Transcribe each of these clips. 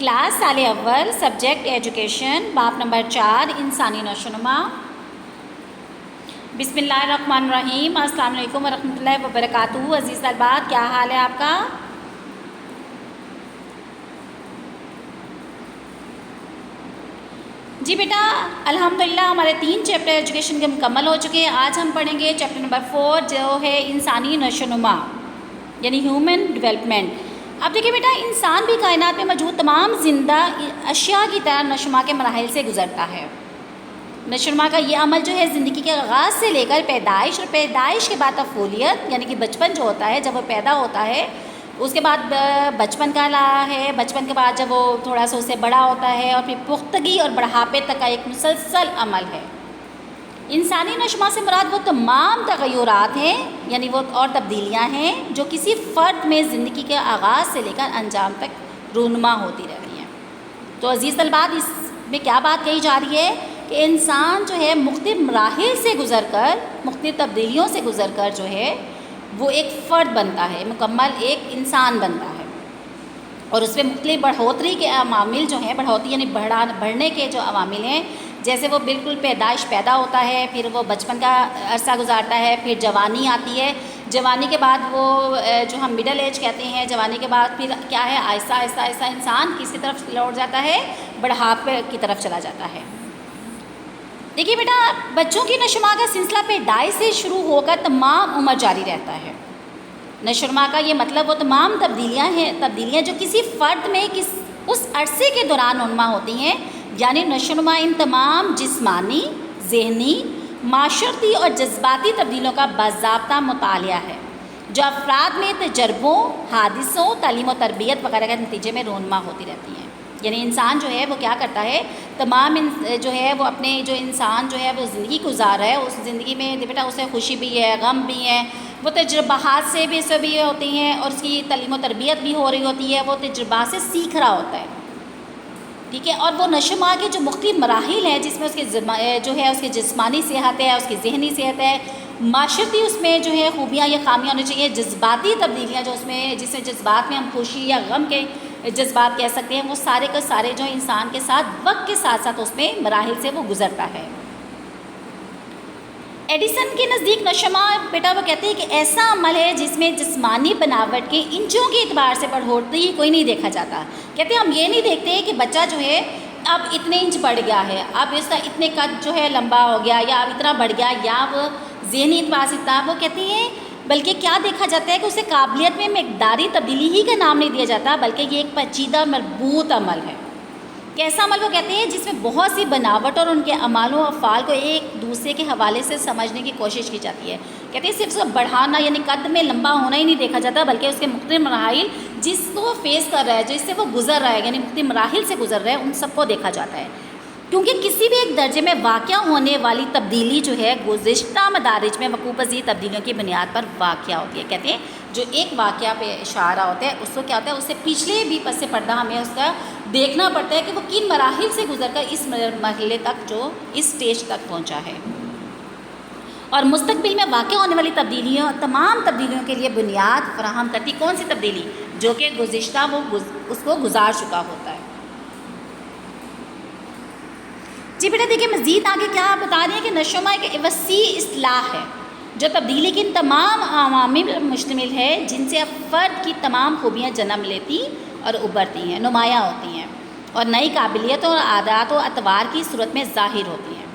Class سال اول subject education باب نمبر 4 انسانی نشوونما۔ بسم اللہ الرحمن الرحیم۔ السلام علیکم ورحمۃ اللہ وبرکاتہ۔ عزیز طلباء، کیا حال ہے آپ کا؟ جی بیٹا الحمدللہ ہمارے 3 چیپٹر ایجوکیشن کے مکمل ہو چکے ہیں۔ آج ہم پڑھیں گے چیپٹر نمبر 4 جو ہے انسانی نشوونما یعنی ہیومن ڈیولپمنٹ۔ اب دیکھیں بیٹا، انسان بھی کائنات میں موجود تمام زندہ اشیاء کی طرح نشوونما کے مراحل سے گزرتا ہے۔ نشوونما کا یہ عمل جو ہے زندگی کے آغاز سے لے کر پیدائش اور پیدائش کے بعد طفولیت یعنی کہ بچپن جو ہوتا ہے جب وہ پیدا ہوتا ہے، اس کے بعد بچپن کا رہا ہے، بچپن کے بعد جب وہ تھوڑا سا اس سے بڑا ہوتا ہے اور پھر پختگی اور بڑھاپے تک کا ایک مسلسل عمل ہے۔ انسانی نشوونما سے مراد وہ تمام تغیرات ہیں یعنی وہ اور تبدیلیاں ہیں جو کسی فرد میں زندگی کے آغاز سے لے کر انجام تک رونما ہوتی رہتی ہیں۔ تو عزیز طلباء، اس میں کیا بات کہی جا رہی ہے کہ انسان جو ہے مختلف مراحل سے گزر کر، مختلف تبدیلیوں سے گزر کر جو ہے وہ ایک فرد بنتا ہے، مکمل ایک انسان بنتا ہے، اور اس میں مختلف بڑھوتری کے عوامل جو ہیں، بڑھوتری یعنی بڑھنے کے جو عوامل ہیں، جیسے وہ بالکل پیدائش پیدا ہوتا ہے، پھر وہ بچپن کا عرصہ گزارتا ہے، پھر جوانی آتی ہے، جوانی کے بعد وہ جو ہم مڈل ایج کہتے ہیں، جوانی کے بعد پھر کیا ہے، آہستہ آہستہ آہستہ انسان کس کی طرف لوٹ جاتا ہے، بڑھاپے کی طرف چلا جاتا ہے۔ دیکھیے بیٹا، بچوں کی نشوونما کا سلسلہ پیدائش سے شروع ہو کر تمام عمر جاری رہتا ہے۔ نشوونما کا یہ مطلب وہ تمام تبدیلیاں جو کسی فرد میں اس عرصے کے دوران رونما ہوتی ہیں، یعنی نشوونما ان تمام جسمانی، ذہنی، معاشرتی اور جذباتی تبدیلیوں کا باضابطہ مطالعہ ہے جو افراد میں تجربوں، حادثوں، تعلیم و تربیت وغیرہ کے نتیجے میں رونما ہوتی رہتی ہیں۔ یعنی انسان جو ہے وہ کیا کرتا ہے، تمام جو ہے وہ اپنے جو انسان جو ہے وہ زندگی گزار رہا ہے، اس زندگی میں بیٹا اسے خوشی بھی ہے، غم بھی ہے، وہ تجربات سے بھی ہوتی ہیں، اور اس کی تعلیم و تربیت بھی ہو رہی ہوتی ہے، وہ تجربات سے سیکھ رہا ہوتا ہے، ٹھیک ہے۔ اور وہ نشوونما کے جو مختلف مراحل ہیں جس میں اس کے جو ہے اس کی جسمانی صحت ہے، اس کی ذہنی صحت ہے، معاشرتی اس میں جو ہے خوبیاں یا خامیاں ہونی چاہیے، جذباتی تبدیلیاں جو اس میں جس میں جذبات میں ہم خوشی یا غم کے جذبات کہہ سکتے ہیں، وہ سارے کے سارے جو انسان کے ساتھ وقت کے ساتھ ساتھ اس میں مراحل سے وہ گزرتا ہے۔ ایڈیسن کے نزدیک نشوونما بیٹا وہ کہتے ہیں کہ ایسا عمل ہے جس میں جسمانی بناوٹ کے انچوں کے اعتبار سے بڑھوتری کوئی نہیں دیکھا جاتا۔ کہتے ہیں ہم یہ نہیں دیکھتے کہ بچہ جو ہے اب اتنے انچ بڑھ گیا ہے، اب اس کا اتنے قد جو ہے لمبا ہو گیا، یا اب اتنا بڑھ گیا، یا وہ ذہنی اعتبار سے اتنا، وہ کہتے ہیں بلکہ کیا دیکھا جاتا ہے کہ اسے قابلیت میں مقداری تبدیلی ہی کا نام نہیں دیا جاتا، بلکہ یہ ایک پیچیدہ مربوط عمل ہے۔ کیسا عمل وہ کہتے ہیں جس میں بہت سی بناوٹ اور ان کے اعمال و افعال کو ایک دوسرے کے حوالے سے سمجھنے کی کوشش کی جاتی ہے۔ کہتے ہیں صرف اس کا بڑھانا یعنی قد میں لمبا ہونا ہی نہیں دیکھا جاتا، بلکہ اس کے مختلف مراحل جس کو وہ فیس کر رہا ہے، جس سے وہ گزر رہا ہے، یعنی مختلف مراحل سے گزر رہا ہے، ان سب کو دیکھا جاتا ہے۔ کیونکہ کسی بھی ایک درجے میں واقع ہونے والی تبدیلی جو ہے گزشتہ مدارج میں وقوع پذیر تبدیلیوں کی بنیاد پر واقع ہوتی ہے۔ کہتے ہیں جو ایک واقعہ پہ اشارہ ہوتا ہے، اس کو کیا ہوتا ہے، اس سے پچھلے بھی پس پردہ ہمیں اس کا دیکھنا پڑتا ہے کہ وہ کن مراحل سے گزر کر اس مرحلے تک جو اس سٹیج تک پہنچا ہے، اور مستقبل میں واقع ہونے والی تبدیلیوں، تمام تبدیلیوں کے لیے بنیاد فراہم کرتی کون سی تبدیلی، جو کہ گزشتہ وہ اس کو گزار چکا ہوتا ہے۔ جی بیٹا دیکھیں، مزید آگے کیا بتا رہے ہیں کہ نشوونما ایک وسیع اصطلاح ہے جو تبدیلی کی ان تمام عوامل پر مشتمل ہے جن سے فرد کی تمام خوبیاں جنم لیتی اور ابھرتی ہیں، نمایاں ہوتی ہیں، اور نئی قابلیتوں اور عادات و اطوار کی صورت میں ظاہر ہوتی ہیں۔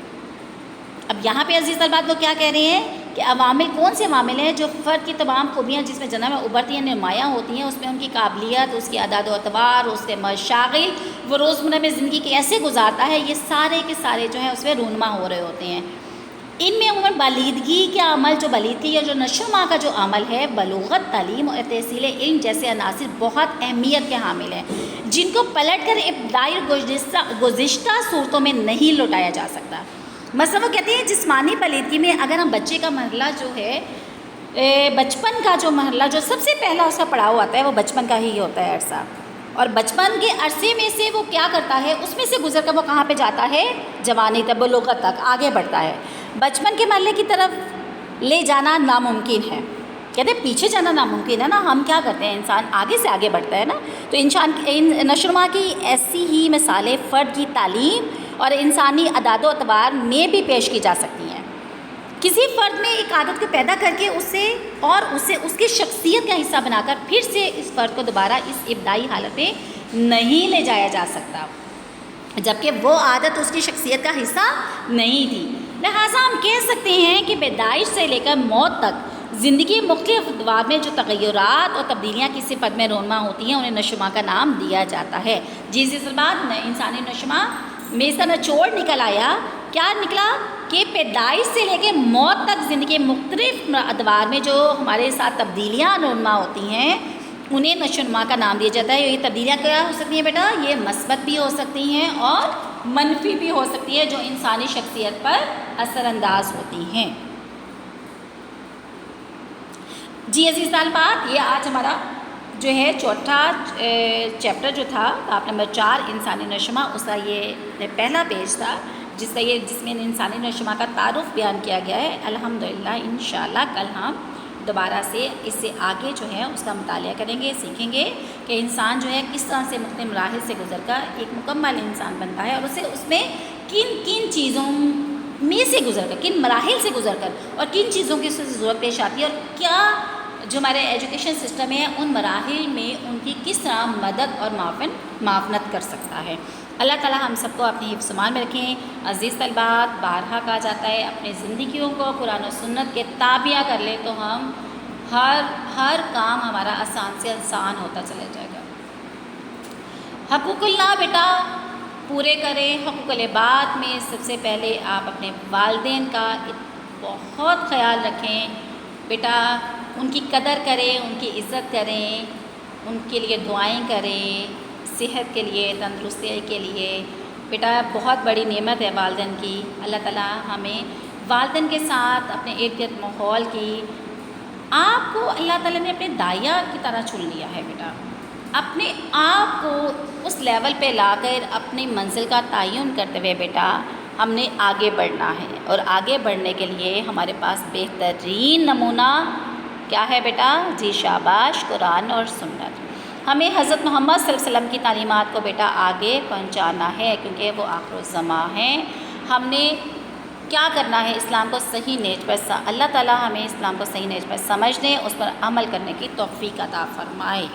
اب یہاں پہ عزیز طلباء لوگ کیا کہہ رہے ہیں کہ عوامل کون سے عوامل ہیں جو فرد کی تمام خوبیاں جس میں جنم میں ابھرتی ہیں، نمایاں ہوتی ہیں، اس میں ان کی قابلیت، اس کی عادات و اطوار، اس کے مشاغل، وہ روزمرہ میں زندگی کیسے گزارتا ہے، یہ سارے کے سارے جو ہیں اس میں رونما ہو رہے ہوتے ہیں۔ ان میں عموماً بالیدگی کا عمل، جو بالیدگی اور جو نشوونما کا جو عمل ہے، بلوغت، تعلیم اور تحصیل علم جیسے عناصر بہت اہمیت کے حامل ہیں، جن کو پلٹ کر ابتدائی گزشتہ صورتوں میں نہیں لوٹایا جا سکتا۔ مثلا وہ کہتے ہیں جسمانی بالیدگی میں اگر ہم بچے کا مرحلہ جو ہے، بچپن کا جو مرحلہ جو سب سے پہلا اس کا پڑاؤ آتا ہے، وہ بچپن کا ہی ہوتا ہے عرصہ، اور بچپن کے عرصے میں سے وہ کیا کرتا ہے، اس میں سے گزر کر وہ کہاں پہ جاتا ہے، جوانی تک، بلوغت تک آگے بڑھتا ہے۔ بچپن کے مرحلے کی طرف لے جانا ناممکن ہے، کہتے ہیں پیچھے جانا ناممکن ہے نا، ہم کیا کرتے ہیں، انسان آگے سے آگے بڑھتا ہے نا. تو نشو و نما کی ایسی ہی مثالیں فرد کی تعلیم اور انسانی اعداد و اعتبار میں بھی پیش کی جا سکتی ہیں. کسی فرد میں ایک عادت کو پیدا کر کے اسے اس کی شخصیت کا حصہ بنا کر پھر سے اس فرد کو دوبارہ اس ابتدائی حالت میں نہیں لے جایا جا سکتا، جبکہ وہ عادت اس کی شخصیت کا حصہ نہیں تھی. لہٰذا ہم کہہ سکتے ہیں کہ پیدائش سے لے کر موت تک زندگی مختلف ادوار میں جو تغیرات اور تبدیلیاں کسی فرد میں رونما ہوتی ہیں انہیں نشو و نما کا نام دیا جاتا ہے. جس بعد انسانی نشو و نما میں اس کا نچوڑ نکل آیا، کیا نکلا کہ پیدائش سے لے کے موت تک زندگی مختلف ادوار میں جو ہمارے ساتھ تبدیلیاں رونما ہوتی ہیں انہیں نشو و نما کا نام دیا جاتا ہے. یہ تبدیلیاں کیا ہو سکتی ہیں بیٹا؟ یہ مثبت بھی ہو سکتی ہیں اور منفی بھی ہو سکتی ہے، جو انسانی شخصیت پر اثر انداز ہوتی ہیں. جی عزیز طالبات، یہ آج ہمارا جو ہے چوتھا چیپٹر جو تھا باب نمبر 4 انسانی نشو و نما، اس کا یہ پہلا پیج تھا جس میں انسانی نشو و نما کا تعارف بیان کیا گیا ہے. الحمدللہ انشاءاللہ کل ہم دوبارہ سے اس سے آگے جو ہے اس کا مطالعہ کریں گے، سیکھیں گے کہ انسان جو ہے کس طرح سے مختلف مراحل سے گزر کر ایک مکمل انسان بنتا ہے، اور اسے اس میں کن چیزوں میں سے گزر کر، کن مراحل سے گزر کر اور کن چیزوں کی ضرورت پیش آتی ہے، اور کیا جو ہمارے ایجوکیشن سسٹم ہے ان مراحل میں ان کی کس طرح مدد اور معاونت کر سکتا ہے. اللہ تعالی ہم سب کو اپنی حفظ و امان میں رکھیں. عزیز طلبات، بارہا کہا جاتا ہے اپنی زندگیوں کو قرآن و سنت کے تابع کر لیں تو ہم ہر کام ہمارا آسان سے آسان ہوتا چلا جائے گا. حقوق اللہ بیٹا پورے کریں. حقوق العباد میں سب سے پہلے آپ اپنے والدین کا بہت خیال رکھیں بیٹا، ان کی قدر کریں، ان کی عزت کریں، ان کے لیے دعائیں کریں، صحت کے لیے، تندرستی کے لیے. بیٹا بہت بڑی نعمت ہے والدین کی. اللہ تعالیٰ ہمیں والدین کے ساتھ اپنے ارد گرد ماحول کی، آپ کو اللہ تعالیٰ نے اپنے داعیہ کی طرح چن لیا ہے بیٹا. اپنے آپ کو اس لیول پہ لا کر اپنی منزل کا تعین کرتے ہوئے بیٹا ہم نے آگے بڑھنا ہے، اور آگے بڑھنے کے لیے ہمارے پاس بہترین نمونہ کیا ہے بیٹا؟ جی شاباش، قرآن اور سنت. ہمیں حضرت محمد صلی اللہ علیہ وسلم کی تعلیمات کو بیٹا آگے پہنچانا ہے، کیونکہ وہ آخر الزمان ہیں. ہم نے کیا کرنا ہے؟ اسلام کو صحیح نیج پر اللہ تعالیٰ ہمیں اسلام کو صحیح نیج پر سمجھنے، اس پر عمل کرنے کی توفیق عطا فرمائے.